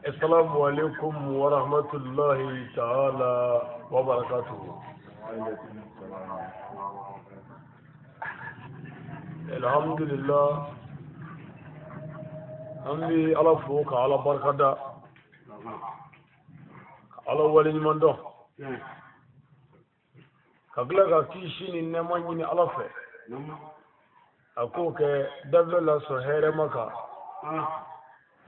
السلام عليكم ورحمة الله تعالى وبركاته. الحمد لله أمي على فوق على بركة على ولي من ده كغلا كيشين إنما يني على فه أكوك دبل سهر مكة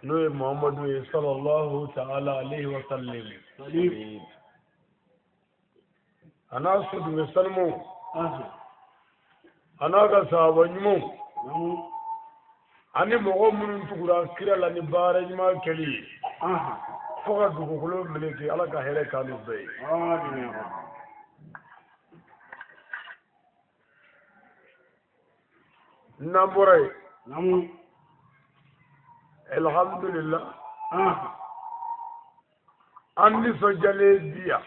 نوي محمد صلى الله تعالى عليه وسلم أنا سود مسلمو أنا كسابو نمو أني مغمون تقرأ كلا لني بارج ما كلي فقط بقولوا ملكي على كهلا كانوا بي نبوري الحمد لله أني سجلي بيا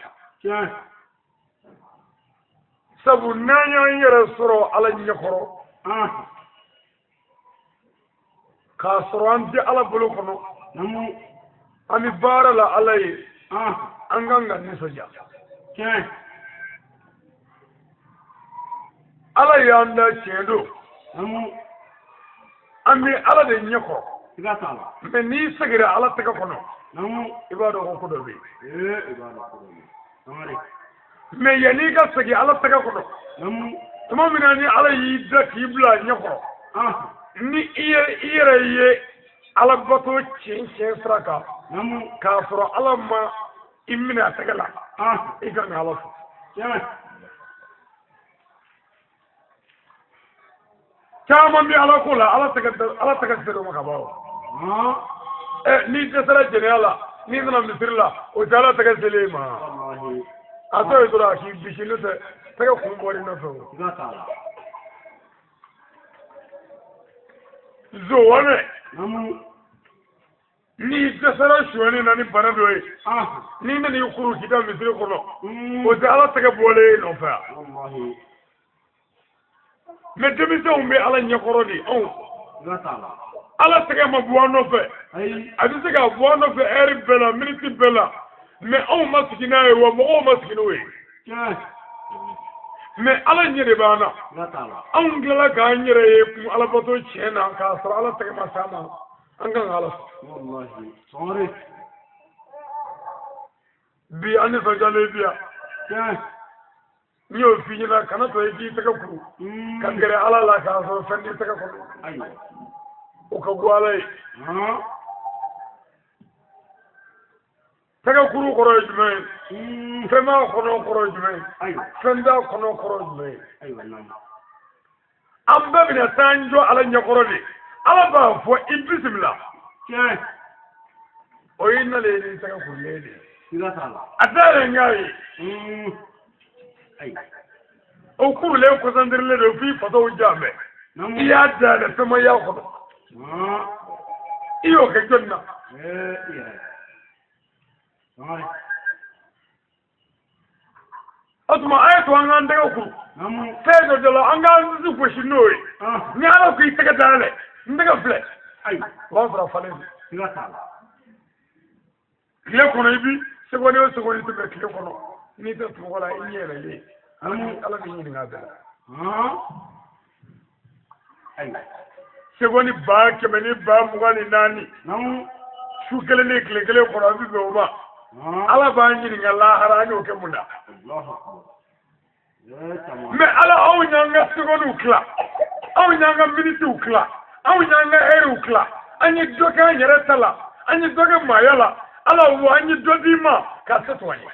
سبو نانيا يرسرو على نيكرو كاسرو أنتي على بلوكنو أمي بارلا علي أنغانغا نسجا على ياندا تشيدو أمي على دي نيكرو mais ni sagira ala taga kono ibado ko ko do be mais yani ka sagi ala taga kono tuma minani ala yi da kibla nyako ni ire ye ala bato cin fraka ka fro ala ma imina tagala ikan ala kama mi ala kula ala taga do makabawo ni tesara jenela ni na misirla o jala taga selema ato idura ki bishinu te taga kumbori na so zo wane ni tesara shwani na ni banabe ni na ni kuru kita misiri kono o jala taga bole no fa mais demi so mbe ala nyakoro ni ala tege ma buwano fe adi se ka buwano fe eri bela miniti bela mais on masikina ye wa mo masikino we mais ala nyere bana on gela ga nyere ye ku ala bato chena ka sara ala tege ma sama anga ala wallahi sorry bi ani fa jale biya nyo finyina kana to yi tege ku kangere ala la ka so fendi tege ku ayo ukagwalai taga kuru koro jumai fema kono koro jumai fenda kono koro jumai amba bina sanjo ala nyakoro ni ala ba fo ibismillah o inna le ni taga kuru le atare ngai o kuru le ko sandirle do fi fato jame iya da da fema ya kono iyo ke jonna atuma ayatu anga ndaga ku fedo de la anga zu ko shinoi ni ala ku itaka dale ndaga fle ay wa fara fale kile kono ibi segoni o segoni to be kile kono ni to ko wala inyela le ala ni ni ngada ay segoni ba kemeni ba mugani nani su kele ne kele ko rabi be oba ala ba nyini ngala harani o kemunda me ala o nyanga segoni ukla o nyanga minute ukla o nyanga ere ukla anyi doka nyere tala anyi doka mayala ala wo anyi dodima ka setwani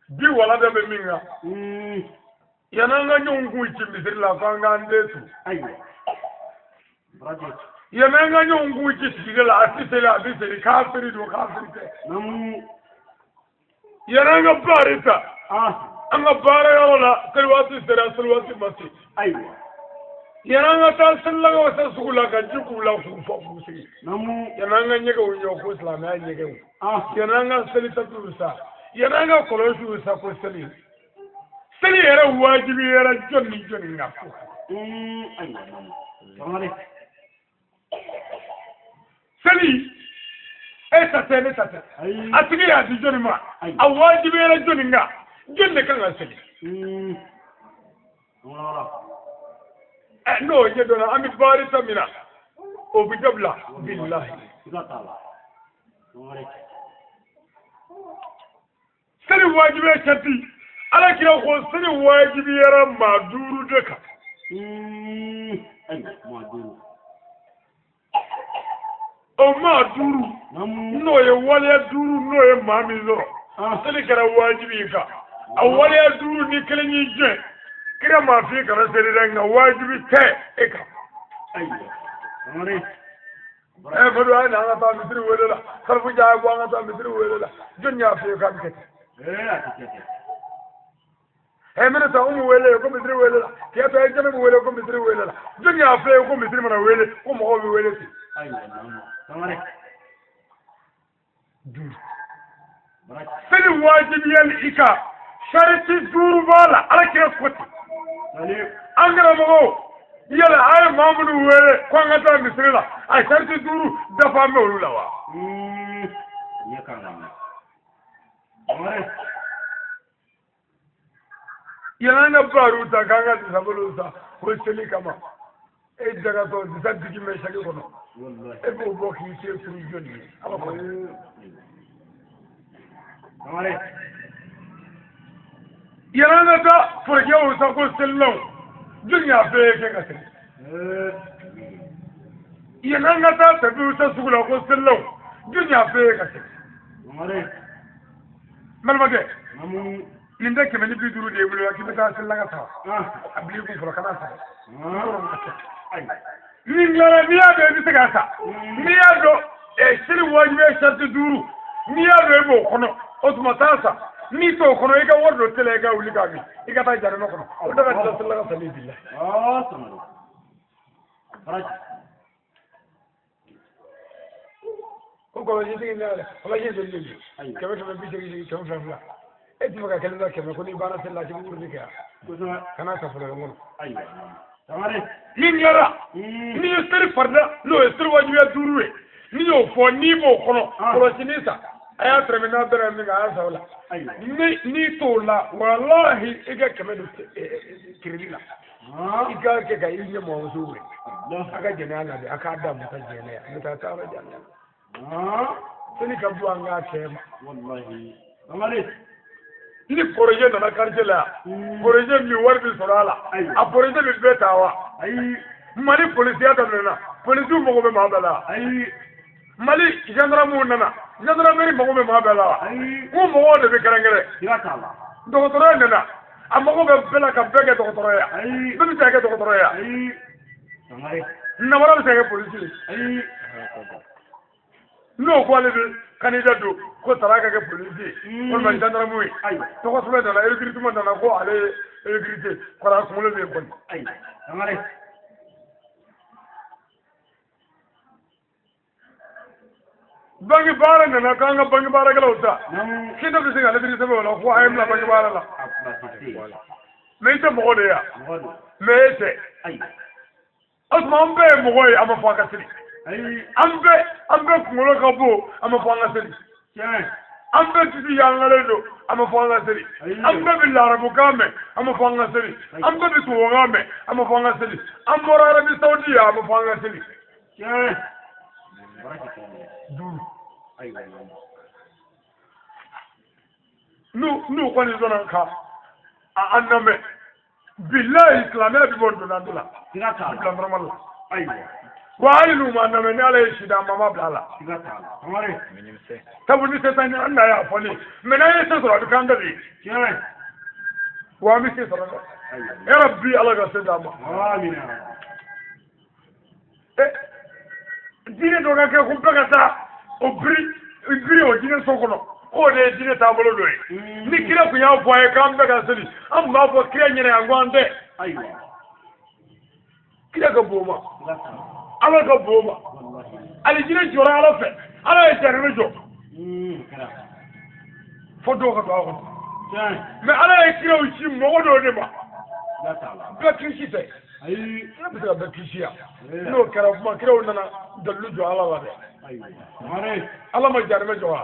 bi wala da be minga yananga nyungu ichimisiri la fanga ndetu yananga nyungu ichisigila la asiseli kafiri do kafiri te yananga barita anga bara yola selwati masi yananga ta sallaga wasa sugula ka jikula fufa fusi yananga nyega unyo ko islam ya nyega yananga selita tusa yananga koloshu sa ko seli seli era wajibi era jonni ngafu seli tata tata atigi ya di joni ma awajibi era joni nga jonne kan ga seli no je dona ami bari tamina o bi dabla billahi seli wajibi chati ala kira ko seli wajibi era ma duru deka ma duru o ma duru no ye wale duru no ye mami zoro seli kara wajibi ka awale duru ni kelenyi je kira ma fi kana seli danga wajibi te eka fadu ay na ta mitri welela khalfu jaa go nga ta mitri welela jonya fi ka bikete mena ta umu wele ko mitri welela kiya ta jana mu wele ko mitri welela jonya fi ko mitri mana wele ko mo ko wele ti seli wajibi ika sharati duru bala ala kira koti angara mo yala ay mamudu wele ko ngata misrila ay sharati duru dafa me wala wa yana na baru ta kanga sabulu sa ko seli kama daga to zadigi me shagi kono bo bo ki se turu joni aba ko yana na ta forge o sa ko sellon dunya fe ke ka se yana na ta tabi ta sugula ko sellon dunya fe ka se malmade ninda ke meni biduru de bulo ki ta sellon ka ta abli ko foro kana sa ni ngara niya be bi tagata niya do siri wajibe sharti duru niya do bo kono otuma tasa ni to kono ega wordo tele ga wuli ga mi iga ta jare no kono o daga sallallahu alaihi billah tamam ko yidi ni ala wala yidi ni kebe kebe bi jigi kebe fala ti maka kelenda kebe ko ni bana sallallahu alaihi burdi ka kana ta fala ngol aywa ni ngara ni siri farda no siri wajibe duruwe ni yo fo ni bo kono ko sinisa aya termina dara mi ga sawla ni to la wallahi iga kemedu kirila iga ke ga yin mo zuwe aka jenana de aka da mu ta jene mu ta ta ra janna sini ka bu anga tema wallahi amale ni projet na karjela projet mi warbi solala a projet mi betawa mali policier ta nana policier mo be mabala mali gendarme nana gendarmerie mo be mabala ko mo de be karangere docteur nana amako be bela ka bege docteur ya be ta ke docteur ya na wala be ke policier no ko ale candidat do ko taraka ke policier ko man gendarmerie to ko sube dana recrutement dana ko ale recruter ko ra ko le be ko amare bangi bara nana kanga bangi bara gala uta kido bisi ngale bisi sebe wala ko ayem la bangi bara la mente mo de ya mete asma mbe mo goy ama fa kasiri ambe kungolo kabo ama fa ngasiri ambe tisi yangale do ama fa ngasiri ambe bilarabu kame ama fa ngasiri ambe bituwa kame ama fa ngasiri ambora arabi saudi ama fa ngasiri nu kwani zona ka anname billahi islamia bi bondo nandula islam ramal aywa wali nu anname ne ala shida mama blala amare tabu ni setan anna ya foni mena yesa sura du kanga bi wa mi se sura ya rabbi ala ga sedama amin dine do ga ke ko pegata o bri o dine sokono o de dine tabolo do ni kira ku ya boye kam be ga sedi am ba bo kira nyere angwande aywa kira ga boma ala ga boma ali dine jora ala fe ala e jarre jo fodo ga ba me ala e kira o ci mo do de ba la taala ba kisi te ay bisa ba kisi ya no kara ma kira o nana dalu jo ala wa de ala ma jarime jowa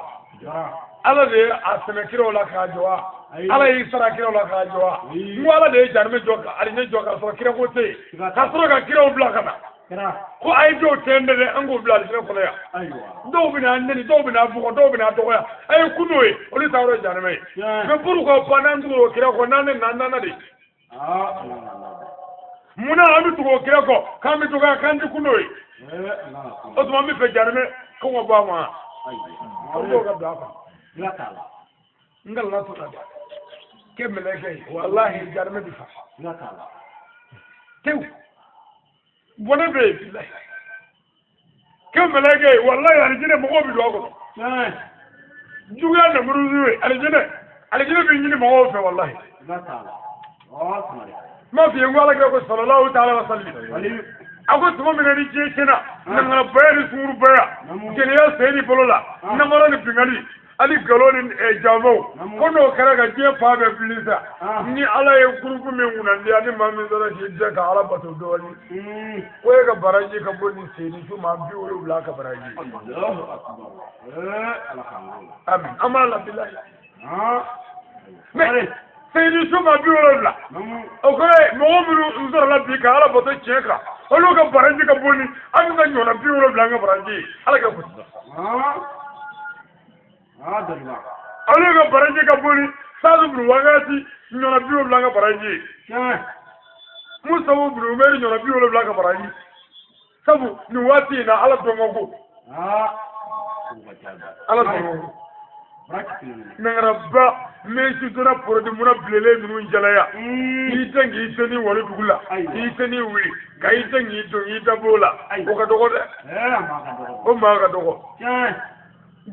ala de a sɛmɛ kiraw la k'a jɔwa ala y'i sara kiraw la k'a jɔwa n ko ala de ye jarime jɔ ka alijinɛ jɔ k'a sɔrɔ kira ko tɛ yen k'a sɔrɔ ka kiraw bila ka na ko a ye dɔw tɛntɛn dɛ an k'o bila alijinɛ kɔnɔ yan dɔw bɛna nɛni dɔw bɛna bugɔ dɔw bɛna dɔgɔya a ye kun n'o ye olu t'a yɔrɔ ye jarime ye mais pourquoi n'an tugu o kira kɔ n'an ne nana de munna an bɛ tugu o kira kɔ k'an bɛ dɔgɔya k'an tɛ kun n'o ye o tuma an bɛ fɛ jarime ko ka bɔ a ma an b'o ka bila a kɔnɔ nga la to da ke meleke wallahi jarme bi fa tew bona be billahi ke meleke wallahi aljine mo bi do ko juga na muruwe aljine bi nyini mo fe wallahi ma fi ngwala ko sallallahu ta'ala wa sallam ako tuma min ni je kena na bayari suru baya kene ya seni bolola na mara ni bingali ali galoni jamo kono karaga je pabe bilisa ni ala ye groupe men wunandi ani mami dara je je ka ala bato doli ko ga baraji ka boni seni su ma bi wolo bla ka baraji Allahu akbar alhamdulillah amin amala billahi mais seni su ma bi wolo bla o ko mo muru ndoro la bi ka ala bato cheka olu ka baraji ka boni an ga nyona bi wolo bla ka baraji ala ka ko ale ka baraji ka boli sadu buru wagati nyona biwo bla ka baraji musa wo buru meri nyona biwo bla ka baraji sabu ni wati na ala dongo ala dongo nangara ba mesi dona porodi muna blele nunu njalaya itengi iteni wali dugula iteni wi ka itengi to itabola o ka dogo de o ma ka dogo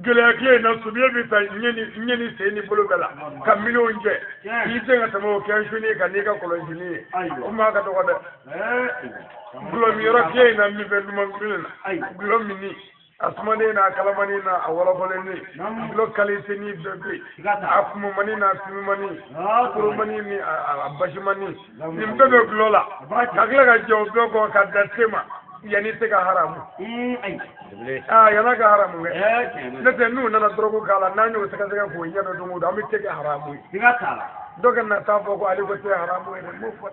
gele na subiye bi ta nyeni seni bolo bela ka million je ite ga tamo ke shuni ka ni ka kolonjini o ma ka dogo de bulo mi ro ke na mi be dum ngulina bulo mi ni asmane na kalamani na awala boleni bulo kalite ni bebe afmu mani na tumi mani kuru mani ni abashmani ni bebe bulola kagla ga jo be ko ka datema yani te ka haramu yana ka haramu ne te nu nana drogo kala nanyo saka saka ko yado dungu da mi te ka haramu doga na ta fo ko ali ko te haramu ne mo fo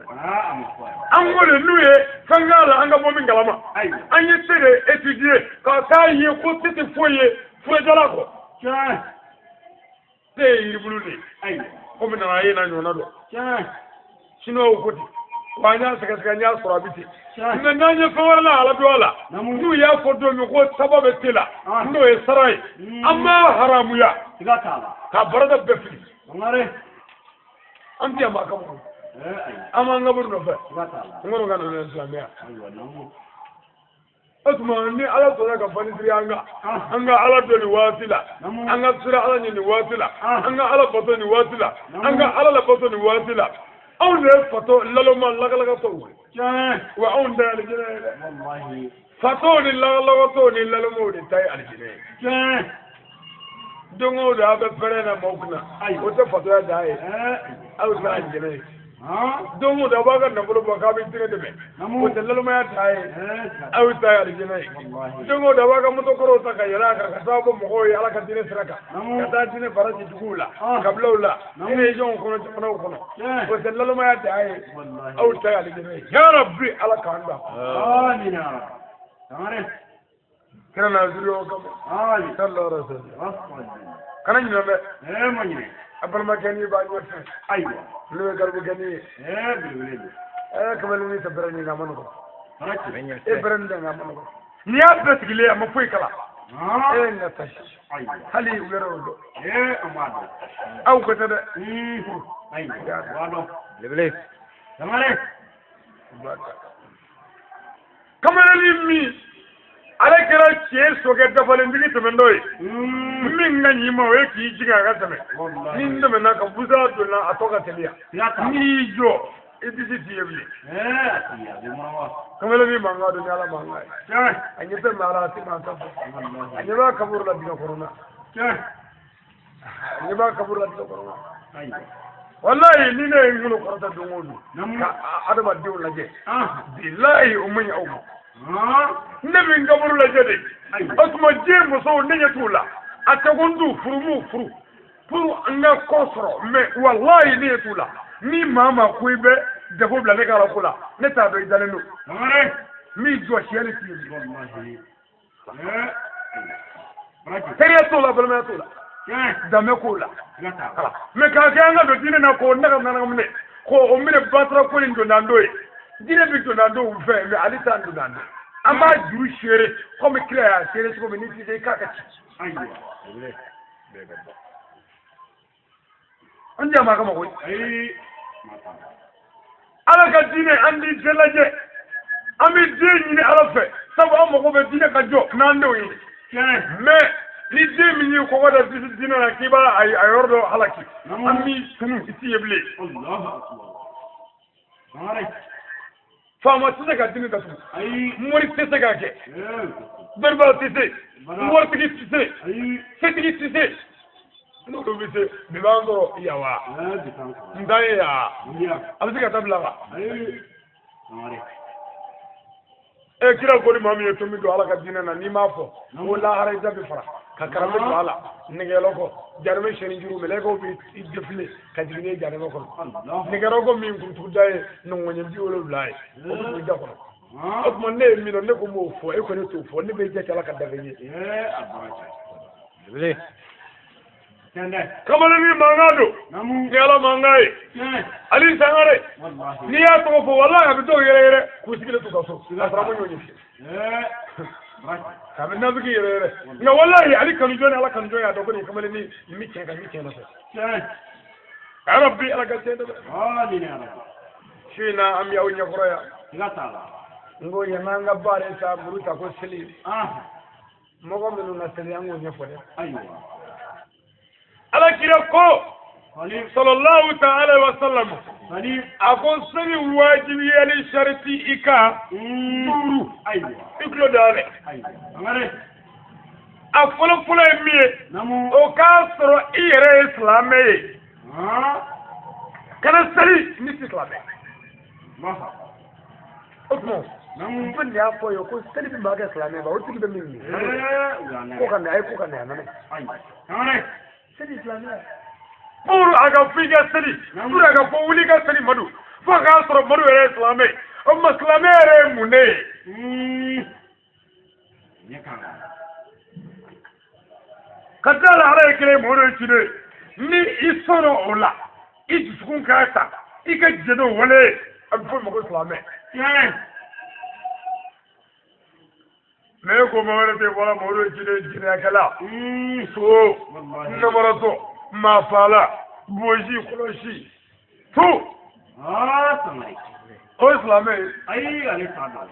an wole nuye kangala anga bo min galama an yi te étudier ka yi ko te foye fo jala ko te yi bulu ni ko min na yi na nyona do sino ko ti wanya saka saka nya sura biti na nanye fawala ala dola nu ya ko do mi ko sababe tela no e sarai amma haramu ya ka barada befi ngare anti amma ka mu amma ngabur no fa ngoro ga no islamiya asma ni ala to ga bani trianga anga ala do ni wasila anga sura ala ni wasila anga ala bato ni wasila anga ala la bato ni wasila aw ne fato laloma lagalaga to wa aw da aljina wallahi fato ni lagalaga to ni lalomo ni tay aljina dongo da be perena mokna o te fato ya dai aw da aljina dongo da baga na bolo ba ka bi tire de be o te laloma ya tay aw tay aljina dongo da baga muto koro ta ka yara ka sabo mo ko ala ka tire siraka ka ta tire baraji dugula kablawla ne jon kono kono kono o te laloma ya tay aw tay aljina ya rabbi ala ka anda amin tamare kana na zuriyo kama ali sallallahu alaihi wasallam kana ni be mo ni abal ma kani ba ni wata aywa lu garbu gani bilbil kamal ni tabrani ga man ko branda ga man ko ni abet gile am fuy kala na tash hali wero do amado aw ko tada aywa wado bilbil tamare kamera mi ale kɛra tiɲɛ sokɛ dafalentigi tɛmɛntɔ ye min ka ɲi ma o ye k'i jigin a ka tɛmɛ ni n tɛmɛna ka busa donna a tɔ ka teliya n'i y'i jɔ i disi t'i ye bilen kamalen min mankan don ni ala mankan ye a ɲɛ tɛ mɛ ala a tɛ maa ta fɔ a ɲɛ b'a kaburu la dingɛ kɔnɔna a ɲɛ b'a kaburu la dingɛ kɔnɔna wallahi ni ne ye n kɔrɔta don o don ka adamadenw lajɛ bilahi o man ɲi aw ma ne min gaburu la jede asuma je muso ne yatula atagondu furu pour nga kosro mais wallahi ne yatula ni mama kuibe dafo bla ne kala kula ne ta do idalenu mi jo shele ti wallahi teriya tola balma tola dame kula mais ka ga nga do dine na ko na mne ko o mine batra ko lindo nandoe dine bi to nando u fe mais ali tan do nando amba juru shere comme créa shere ko ni ti ka ka aywa anja ma kama ko ala ka dine andi jelaje ami dine ni ala fe sabu am ko be dine ka jo nando yi mais ni dine ko wada dine na kiba ay ayordo halaki ami sunu iti yeble Allahu akbar fama tise ka dine dafu mori tise ka ke berba tise mori tise setigi tise no do bise bibango yawa ndaye ya abise ka tabla ba kira ko ni mami to mi do ala ka dine na ni mafo wala hare dabi fara ka karame do ala ngelo ko jarme sheni juru mele ko bi defle ka dine jarme ko ngero ko mi kuntu daye no ngone bi wolo blay o ko da ko o mo ne mi no ne ko mo fo e ko ne to fo ne be je ala ka dabe ni abara kamala ni mangado ngelo mangai ali sangare ni ya to fo wallahi abito yere ku sigile to kaso asra mo nyoni kabe na bigi yere na wallahi ali kanu jona ala kanu jona do ko ni kamala ni mi kenga na ya rabbi ala ka tende amin ya rabbi shina am ya unya quraya ngatala ngo yanga bare sa buruta ko seli mogo menu na seli ango nya fode aywa ala kira ko sallallahu ta'ala wa sallam akon sani wajibi ali sharti ika duru aywa iklo dale aywa afolo miye o ka soro ire islamé kana sali ni islamé maha okmo mun ya ko yo ko sali bi maga islamé ba o tigi be min ko kan ay ko kan na ay sali islamé pour aga figa sali pour aga ko wuli ga sali madu fo ga soro madu ire islamé o ma islamé re mune kadala ala kire moro chide ni isoro ola ijukun kata ika jedo wale abfo mo islamé me ko mawara te wala moro chide jina kala so namarato ma fala boji kholoshi to samari o islamé ay ali sada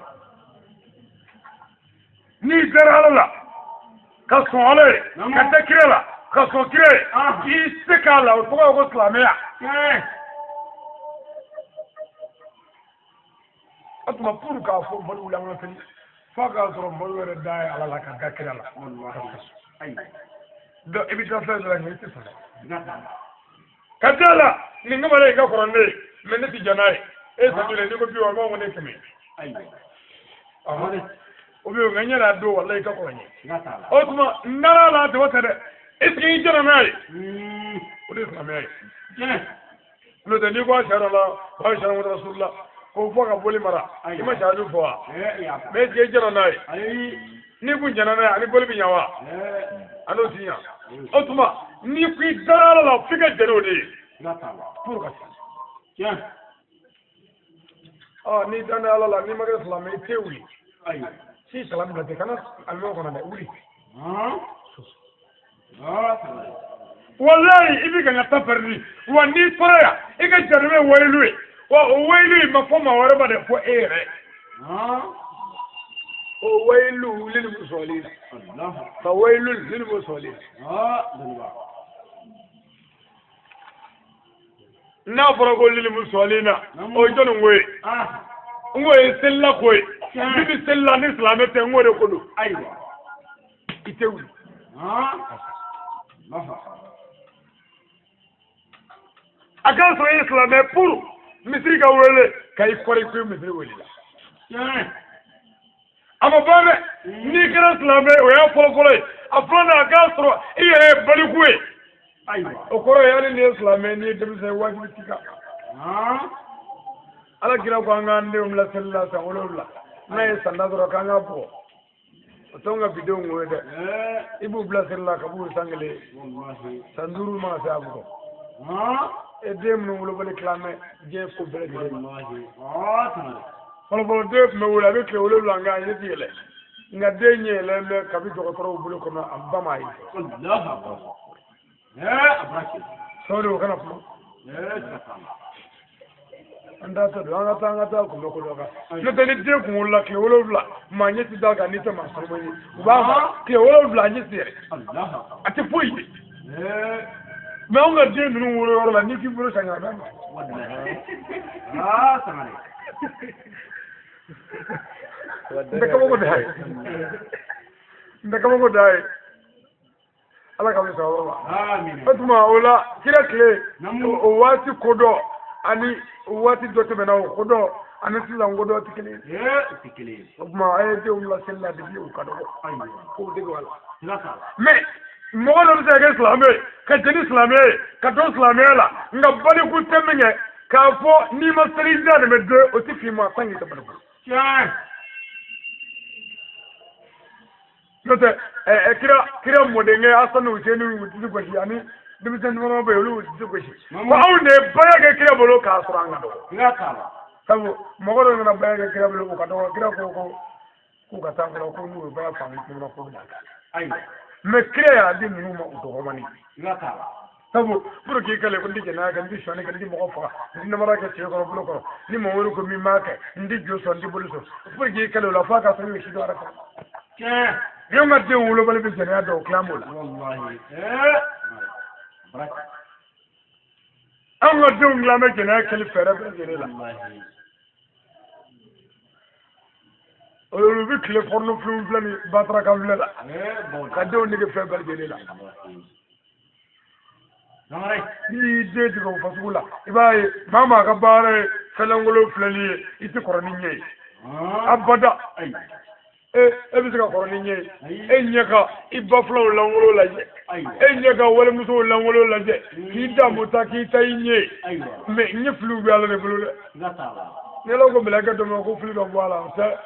ni darala ka sole ka takirela ka sokire istikala o ko islamia atuma pour ka fo balu la ngati fa ka so mo were dai ala la ka takirela wallahi do ibita fa la ni tsala kadala ni ngomale ka koronde men ti janai e sa dole ni ko biwa mo ngone kemi obi o nganyara do wallahi ka koronye o kuma nara la do tade iski jara nai o de samay no de ni ko shara la wa shara mu rasulullah ko fo ka boli mara ima shadu fo me je jara nai ni ku jana nai ani boli bi nyawa ano tinya o kuma ni ku dara la figa jero de pour ka ni dana ala la ni maga islam e tewi si salam da kana almo kono da uri wallahi ibi kan ta farni wa ni fara iga jarme wailu wa wailu ma fo ma wara ba da fo ere o wailu lil musallin Allah fa wailu lil musallin na fara ko lil musallina o jonu we ngoy sella koy bibi sella ni islamé te ngore ko do aywa itewu akan so islamé pour misri ka wole kay kori ko misri wole la ama bane ni kira islamé o ya folo afana gasro iye balikwe aywa okoro yani ni islamé ni demse wajibi tika ala kira ko ngande umla sallallahu alaihi wasallam na sandadro kanga po otonga video ngode ibu bla sallallahu kabu sangale wallahi sanduru ma sabu ko edem no lo bale clame je ko bele wallahi tamale de me wala be ke wala langa yeti ele nga denye le me kabi to ko bulo ko na ambama yi Allahu akbar abraki solo kana ko anda to anga tanga ko ko loka no tani de ko wala ke wala ma nyeti daga ni ta masoro ni ba ke wala nyeti Allahu ati fuyi me onga de nu wala wala ni ki buro sanga na wallahi tamale ndaka mo dai ala ka mi sawo amin fatuma ola kira kle o wati kodo ani wati dote bena o kodo ani sila ngodo tikele tikele ma ayete umla sella de biu kado ko de wala mais mo do se ke islamé ka jeni islamé ka do islamé la nga bali ku temenye ka fo ni ma serida de me de o ti fi ma sangi ta bana tiens note kira modenge asanu jenu wuti ko yani dimisen mo be lu wuti ko shi ko awne baya ke kira bolo ka suranga do ngata sabu mo do na baya ke kira bolo ko do kira ko ka tangolo ko nu baya fa ni mo ko na ai me kira ya di nu mo do mani ngata sabu pour que kale ko ndije na gandi shone gandi mo ko fa ni mara ke ci ko bolo ko ni mo woro ko mi make ndi jo so ndi bolo so pour que kale la fa ka so ni shi do ara ko يوم الدين ولو بل بيجي هذا وكلام ولا والله بركة أما الدين لا مجنى كل فرق بيجي لا ولو بيكل فرنو فلون فلاني باترا كامل لا كدون نيجي في بيجي لا نمري يجي تقول فسولا يباي ماما كبار فلانغلو فلاني يتكرني أبدا ebisika koroni nye enyaka ibaflo langolo laje enyaka wala muso langolo laje kita mutaki tainye me nye flu bi ala ne bulu ngata ne logo bilaka do ko flu do wala sa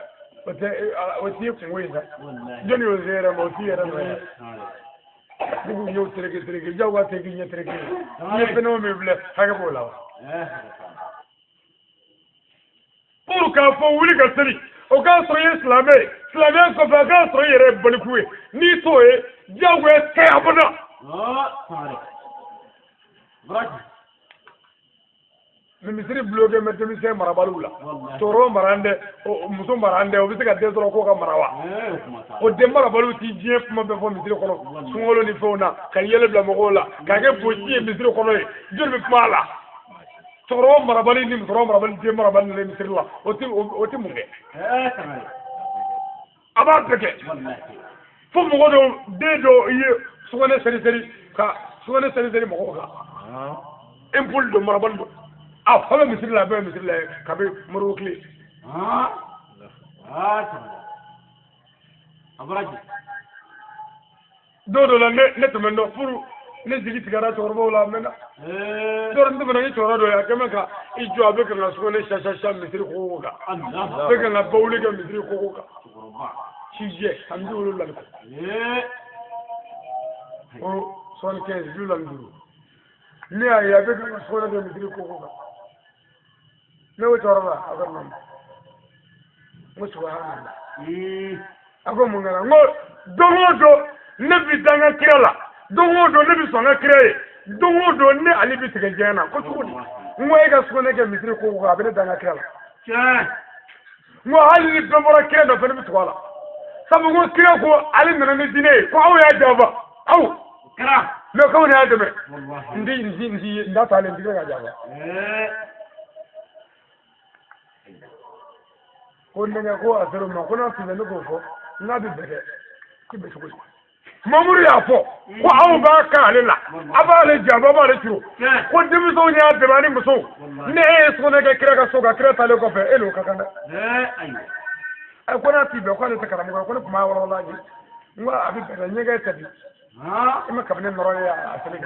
wati ko weza joni o zera mo ti era me bugu yo tereke jawa teki nye tereke nye peno me ble haga bola pour ka fo wuli ka seri o ka soye islamé ko fa ka soye re balikuwe ni soye jawe ke abona tare braki ni misiri bloqué mais mi se marabalula toro marande o muso marande o bisika desoro ko ka marawa o de marabalu ti je kuma be fo misiri kono sungolo ni fona ka yele bla mogola ka ke boji misiri kono jor be mala toro marabali ni toro marabali je marabali ni misiri la o ti munge aba peke fo mo do de do ye sugone seri mo ko impul do marabali do a fa misiri la ka be morokli abraji do la ne to mendo furu ne zigi tigara torbo la mena dor ndu bana ni torado ya kama ka ijo abe kan sugone shasha misiri ko ga Allah be kan bawli ga misiri ko ga chije andulu la ko o son 15 jula nduru ne ya be kan sugone ga misiri ko ga ne wo torba agar non mo subhanallah ago mungala ngo domodo ne bidanga kirala domodo ne bi songa kire domodo ne ali bi tige jana ko tuguni ngo e ga sugone ga misiri ko ga be danga kirala ngo hali ni bembora kire do fe bi twala sabu ngo kire ko ali nana ni dine ko aw ya jaba aw kira no ko ne adame ndi nda tale ndi ga jaba ko nanga ko asero ma ko na tile no ko na bi beke ki be ko mamuru ya fo ko aw ba ka alela abale jaba ba le tiro ko dimi so nya de bani muso ne so ne ga kira ga so ga kira tale ko fe elo ka kanda ayo أكون أتيبه أكون أتكلم أكون ما والله جي ما أبي بدني جاي تبي ما كبرنا نروي أسلك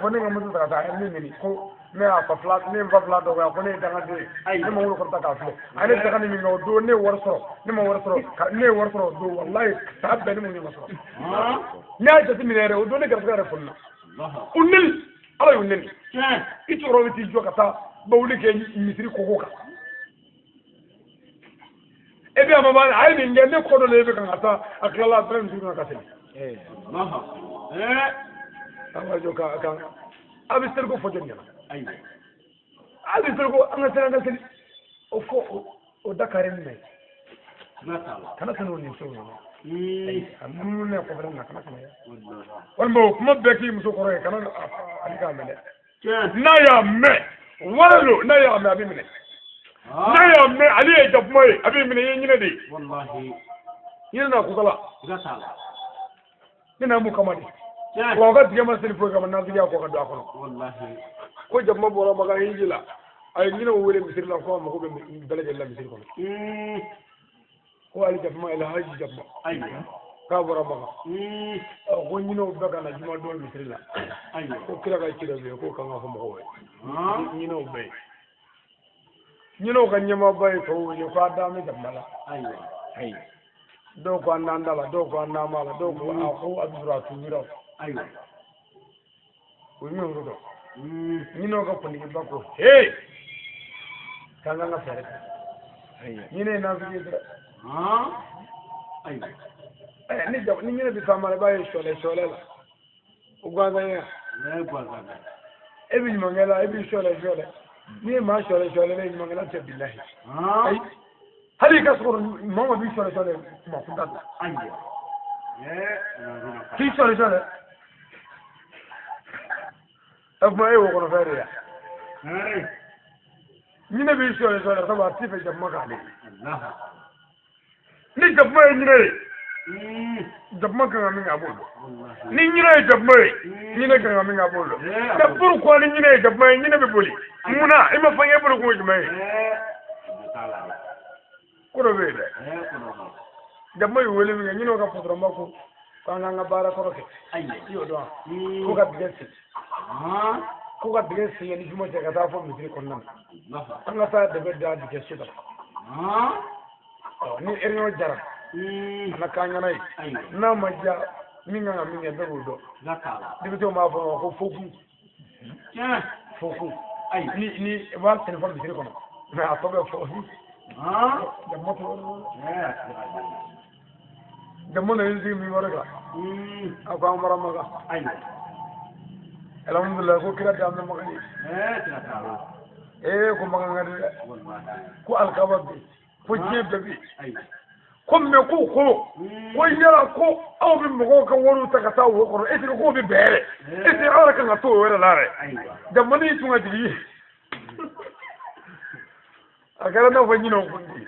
فني كم تدرس أنا مني كو ما أفضل نيم أفضل دوغا فني تانغدي نيم هو كرتا كافلو أنا تكاني من دو ني ورسرو نيم ورسرو ني ورسرو دو والله ساب بني مني مسرو ناي تسي من يره دو ني كرتا فلنا ونل على ونل إتورو بتي جو كتا بقولي كي مصري كوكا إبي أما ما عايز نجني كودو ليبي كان كتا أكلا ترى نسيبنا كاسين أما جو كان أبي سيركو فجني أنا أبي سيركو أنا سيرنا كاسين أوفو ودكارين مي كنا سنوني سونا أمم لا قبلنا كنا كنا والمو ما بكي مسوكره كنا عليك عمله نايا مي ولو نايا مي أبي مني نايا مي عليه جب مي أبي مني ينادي والله ينادي كذلا ينادي مو كماني وقت جمال سنفوي كمان نازل يا كوكا داخل والله كل جب ما بولا مكان يجيلا أي نينا وولي مسير لا كوا ما هو بلد إلا مسير كمان هو على جب ما إلى هاي جب ما أيوة كابورا مكان هو نينا وبقى أنا جمال دول مسير لا أيوة هو كلا كاي كلا بيه هو كان غافم هو نينا وباي نينا وكان يما باي فهو يقعد دامي جب مالا أيوة أيوة دو كان ناندلا دو كان نامالا دو كان هو أبزرا تميرا أيوة ويمين رودو نينو كفني كباكو هي كان أنا سيرك أيوة نيني نافي كده أيوة نيجا نيني بيسامع باي شوالة لا وقاعد يا لا قاعد أبي مانجلا أبي شوالة نيه ما شوالة لا مانجلا تبي الله أي هذه كسر ماما بي شوالة ما فهمت أيوة كيف شوالة أبغى إيه وقنا فاريا نينا بيشوا شوالة طبعا تيفا جب ما كالي ني جب ما نينا جب ما كان عامين أبولو نينا جب ما نينا كان عامين أبولو تبورو كوالي نينا جب ما نينا بيبولي مونا إما فاني أبولو كوي جماعي كورو بيدا جب ما يقولي مين نينا كفوترو ماكو كان عنا بارا كوروكي يو دوان كوكا بيجسي كوكا بيجسي يعني جمعة كذا فم مثل كنا أنا ساعة دبر دا بيجسي ده ni erinyo jara ana kanya nai na maja minga minga berudo dibito ma fo ko foku ay ni wa telefon bi kono na atobe fofu da moto da mo na yindi mi waraga aka umara maga ay alhamdulillah ko kira da amma magani ko maga ngade ko alkawabi ko jebe comme ko yara ko aw bi mo ko woru ta ka taw ko e ko bi bere e ti ara kan to wera lare da mani tunga digi agara na fanyi no kundi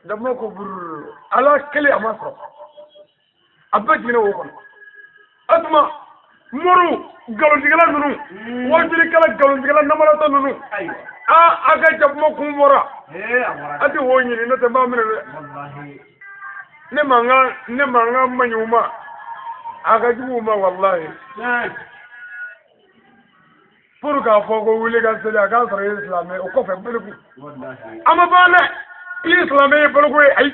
da mo ko bur ala kele amasro abba jina wo ko atma moru galon digala nunu wajiri kala galon digala namara ta nunu aga jab mo kumora ati wonyi ni nata mamre wallahi ne manga manyuma aga juma wallahi pour ka fogo wuli ga sele aga sare islam o ko fe buluku wallahi ama bana islam e buluku ay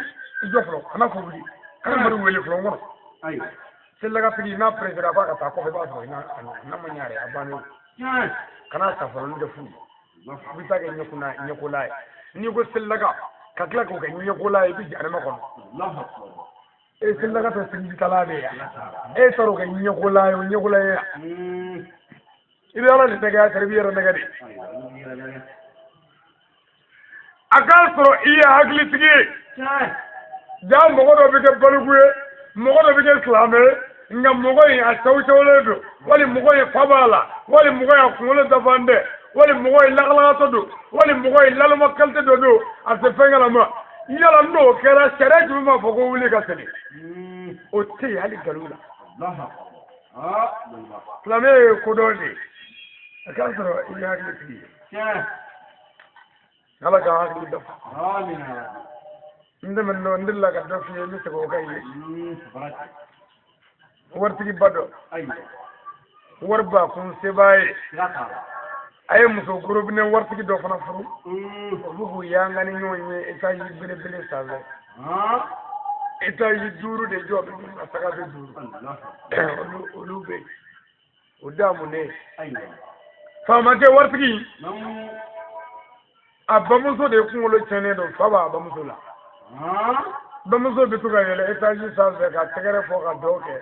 joflo ana ko wuli kana mari wuli flo ngono ay sele ga pidi na president ba ka ta ko be ba so na manyare abani kana safaro nde fu bisa ga nyakula ni ko sellaga kakla ko ga nyakula bi jare ma kon e sellaga to sin bitala be ya e taro ga nyakula ya ibe ala ne daga tarbiyar daga de akal soro iya hagli tige ja mo go be ke baluguye mo go be ke islamé nga mo go ya tawtawledo wali mo go ya fabala wali mo go ya kulo dabande wali mogoy lagala todo wali mogoy lalma kalte do asefenga ma yala no kera sere juma fogo wuli ka sele o te hali galula allah flame ko doni akasro iya hali ti ala ka hakili dafa ndem no ndilla ka dafa mi se ko kay wartigi bado warba kun sebaye aye muso groupe ne wartigi do fana furu bugu yangani nyonye eta yibele bele save eta yiduru de jobe asaka be duru olube odamu ne fama ke wartigi abamuso de kungolo chene do faba abamuso la bamuso bituga yele eta yi save ka tegere fo ka doke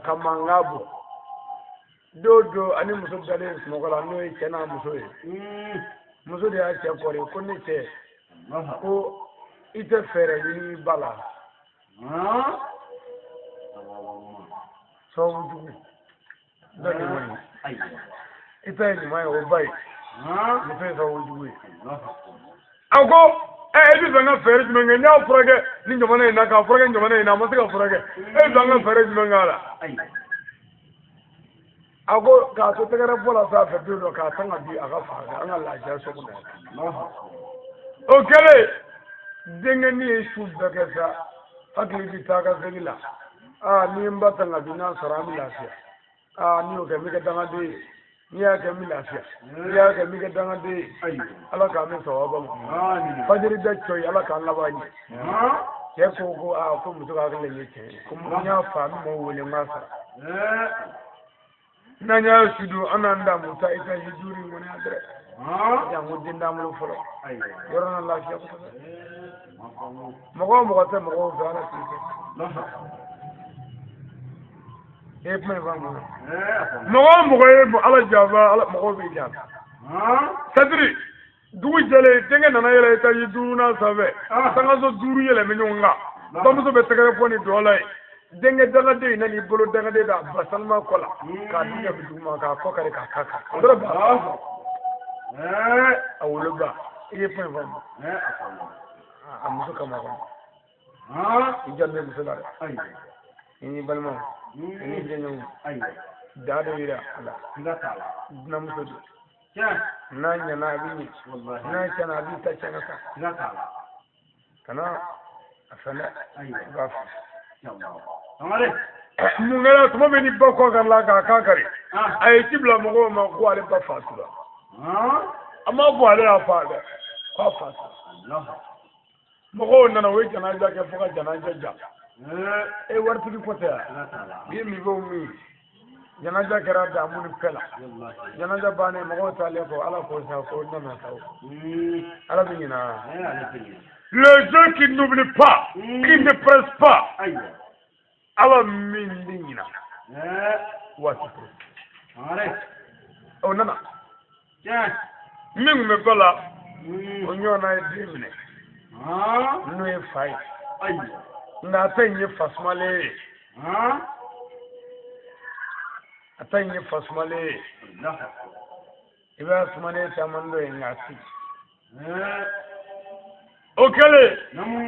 kamangabo dodo ani muso dale smogola no e chena muso e muso de a che kore ko ni che ko ite fere ni bala so wuju dale woni ite ni mai o bai ni fe so wuju ago ebi zanga fere jimenga nya furage ni njomana ina ka furage njomana ina masika furage zanga fere jimenga la ago ka to tegara bola sa fe do ka tanga bi aga fa ga la ja so kuna o kele denga ni su daga sa hakli bi ta ga zegila ni mbata nga bina sarami lafiya ni o ga mi ga danga de ni ya ga mi lafiya ni ya ga mi ga danga de ala ka mi sawaba mu fajiri da choy ala ka Allah bani ke ko go ko mu to ga le yake kuma nya fa mi mo wole masa nanya sudu ananda muta ita hijuri ngone adre ya mudinda mulu folo yorona lafiya ko mogo te mogo zana tike me vangu mogo ala jaba ala mogo bi jaba sadri dugu jele tenge nana yele ita hijuru na save tanga so duru yele menyonga bamuso be tegere poni dolai denge daga de na ni bolo daga de da basalma kola ka diga biduma ka ko kare ka kaka ndoro ba awolo ba iye point va amuso kama ko ijabe musala ni balma ni jenyo dado ira ala ngata na muso na nya na bi wallahi na kana bi ta kana ka ngata kana afana ba amare mungala tuma be ni bako kan la ka kankare ay tibla mo ma ko ale ba fatula amma ko ale afa da ko fatula Allah mo ko nana we jana ja ke foka jana ja e warti ko ta bi mi bo mi jana ja kera da mun kala jana ja bane mo ko ta le ko ala ko sa ko nana ta ala bi na les gens qui n'oublient pas, qui ne pressent pas. Alors, mindina. What? Oh, non. Ming me kola. Onyo na edimne. No e fai. Na tenye fasmale. Atenye fasmale. Iba fasmale tamando ngati. Okele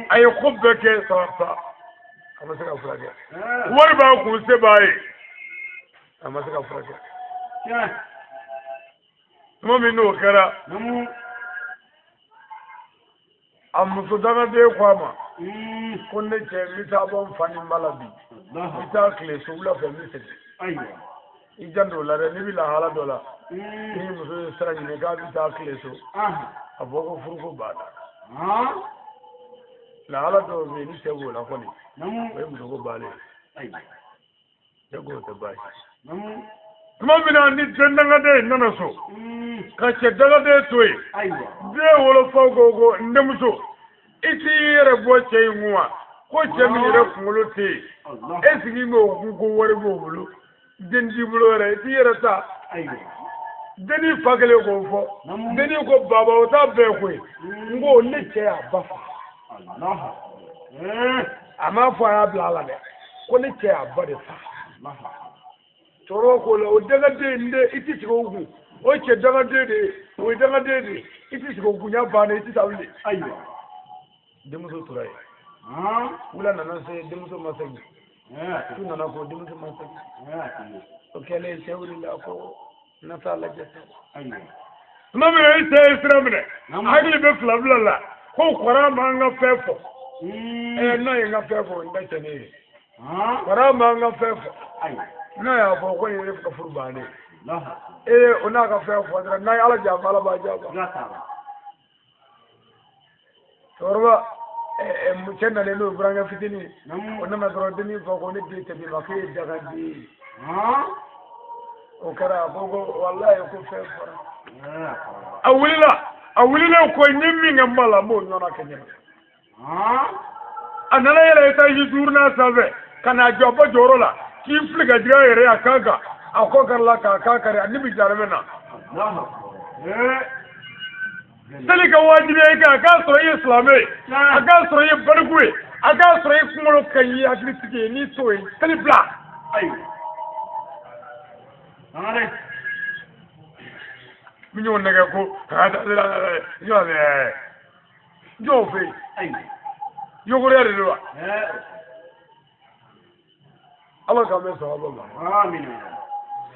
ay khubbe ke safa amasaka furage wari ba ku se baye amasaka furage mo mi no kara amuso daga de kwama konne che mi ta bon fani malabi mi ta kle so la fe mi se aywa ijando la re ni bi la hala dola ni muso sara ni ga bi ta kle so aboko furuko bada la ala do me ni sebo la koni we mu go bale ay jago te bay mo bina ni dendanga de nana so ka che daga de toy aywa de wolo fogo ndemuso iti yere bo che nwa ko che mi yere kumulo te esigi mo gugo wore bo bulu dendi bulo re iti yere ta aywa deni fakele ko fo deni ko baba o ta be ko ngo ne che abafa Allah ama fo ya bla la de ko ne che abade fa Allah toro ko lo daga de nde iti ti ko gu o che daga de o daga de iti ti ko gu nya ba ne iti ta wule ayo demuso turai wula nana se demuso masagi tu nana ko demuso masagi o kele sewri la ko nata la jetta ayyo ما من أي شيء يسرمنا أقل بفلا بلا لا هو قرام عنها فيفو نا ينها فيفو إنت تاني قرام عنها فيفو نا يا فوق يريف كفر باني هناك فيفو نا يلا جاب على باجابا torba mutenda le no branga fitini ona magrodini foko ni dite bi makay dagandi o kara bogo wallahi ko fe fara awulila ko nyimmi ngambala mo nyona kenya anala yele ta yidurna save kana jobo jorola ki fliga dira yere akaka akoka la kaka kare anibi jarmena سلك واجبي أكاسر إسلامي أكاسر برغوي أكاسر كمولو كي أكلتكي نيسوي سلبلا أيوة أنا من يوم نجاكو هذا جوفي أيوة يقول يا رجال الله كامل سبحان الله آمين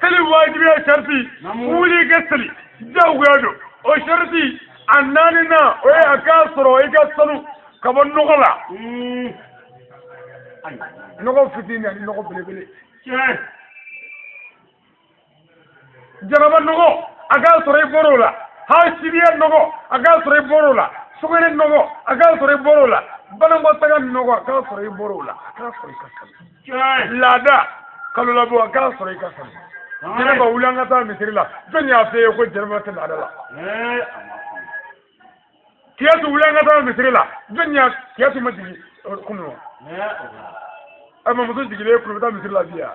سلك واجبي شرطي ولي كسلي جاو يادو وشرطي أننا ويا أكاسر ويكسروا كمان نقلا نقول فتين يعني نقول بلي جنابا نقول أكاسر يبرولا هاي سيريا نقول أكاسر يبرولا سكين نقول أكاسر يبرولا بنا مستعان نقول أكاسر يبرولا أكاسر يكسر لا دا كلو لابو أكاسر يكسر جنابا ولانا تام مثيرلا دنيا فيه كل جنابا تنادلا كياتو ولا غدا مثيرلا دنيا كياتو ما تجي كنوا اما ما تجي ليه كنوا بتاع مثيرلا بيا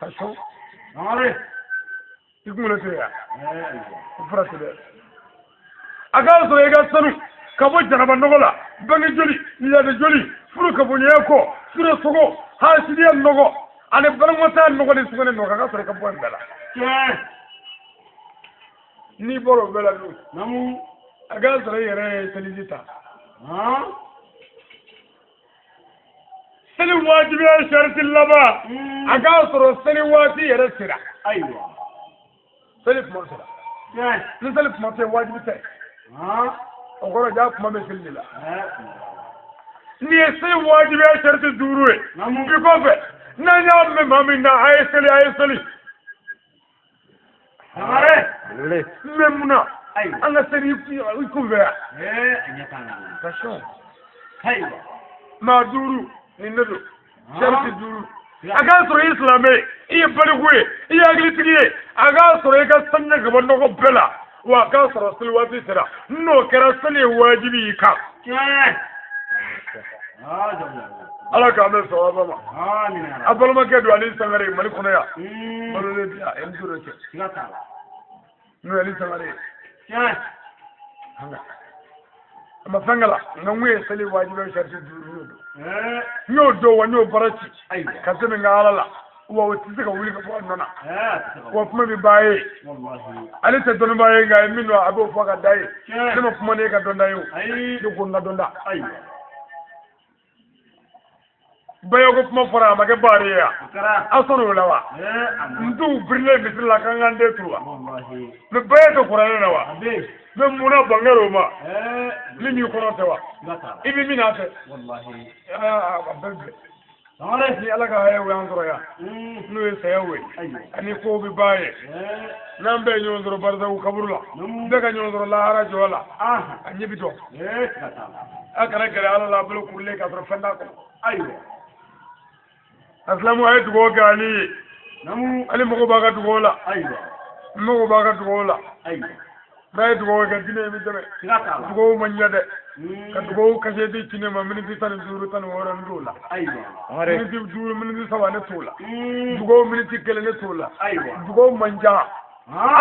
تشو ماري يقول لك يا فرات ده اغاز ريغا سنو كبو جنابا نغلا بني جولي يا جولي فرو كبو نيكو فرو سوغو هاسيديا نغو انا بنمتا نغو دي سوغن نغا كاسر كبو بلا ني بورو بلا نمو أجازر يا سليزيتا سلي واجب يا شرط اللبا أجازر سلي واجب يا رسرة أيوة سلي في مرسلة نسلي في مرسلة واجب تاعي أقول جاك ما بيسلي لا ني سلي واجب يا شرط الدروي بيكوفة نجام مامينا هاي سلي هاي ممنا أنا سريف يكون بيا كشون هاي ما دورو إندو شرط دورو أكاسر إسلامي إيه بريء إيه أغليتيه أكاسر إكاسرنا كبرنا كبلا وأكاسر سلواتي سرا نو كراسني واجبي كا الله كامل سوابا ما أبلا ما كدوا عليه سعري ملكنا يا ملولي يا إندورة نو عليه سعري أما فنجلا نوعي سلي واجب شرط دورو نيو دو ونيو براتي كسبنا على لا ووتزك ولي كفونا وفما بباي على تدون باي غاي منو ابو فوق داي لما فما نيكا دون دايو يكون دون دا bayo ko kuma fara ma ke bariya asoro lawa ndu birle bisla kan ande tuwa me bayo to qur'an lawa me muna bangaro ma limi kono tawa ibi minate wallahi abbe amare ni alaga haye we andro ya nu e sayawe ani ko bi baye nambe nyondro barza ku kaburla daga nyondro la hara jola anyi bito akara kare ala la bulu kulle ka tro fanda ko ayo أسلموا أي تقول علي نمو علي مغباغة تقولا أيوة مغباغة تقولا أيوة ما تقول كذي ميزة تقول من يده كتقول كشيء تيجي ما من تيجي تنزور تنورن دولا أيوة من تيجي تزور من تيجي سوانة تولا تقول من تيجي كلنا تولا أيوة تقول من جا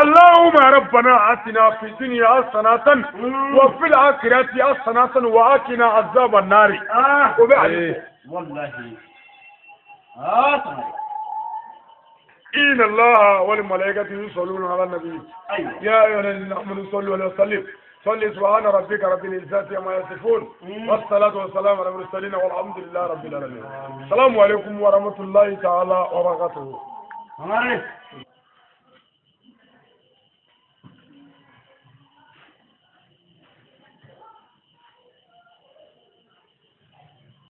اللهم ربنا آتنا في الدنيا حسنة وفي الآخرة حسنة وقنا عذاب النار وبعد والله إن الله والملائكة يصلون على النبي يا أيها الذين آمنوا صلوا عليه وسلموا صل سبحان ربك رب العزة عما يصفون والصلاة والسلام على المرسلين والحمد لله رب العالمين السلام عليكم ورحمة الله تعالى وبركاته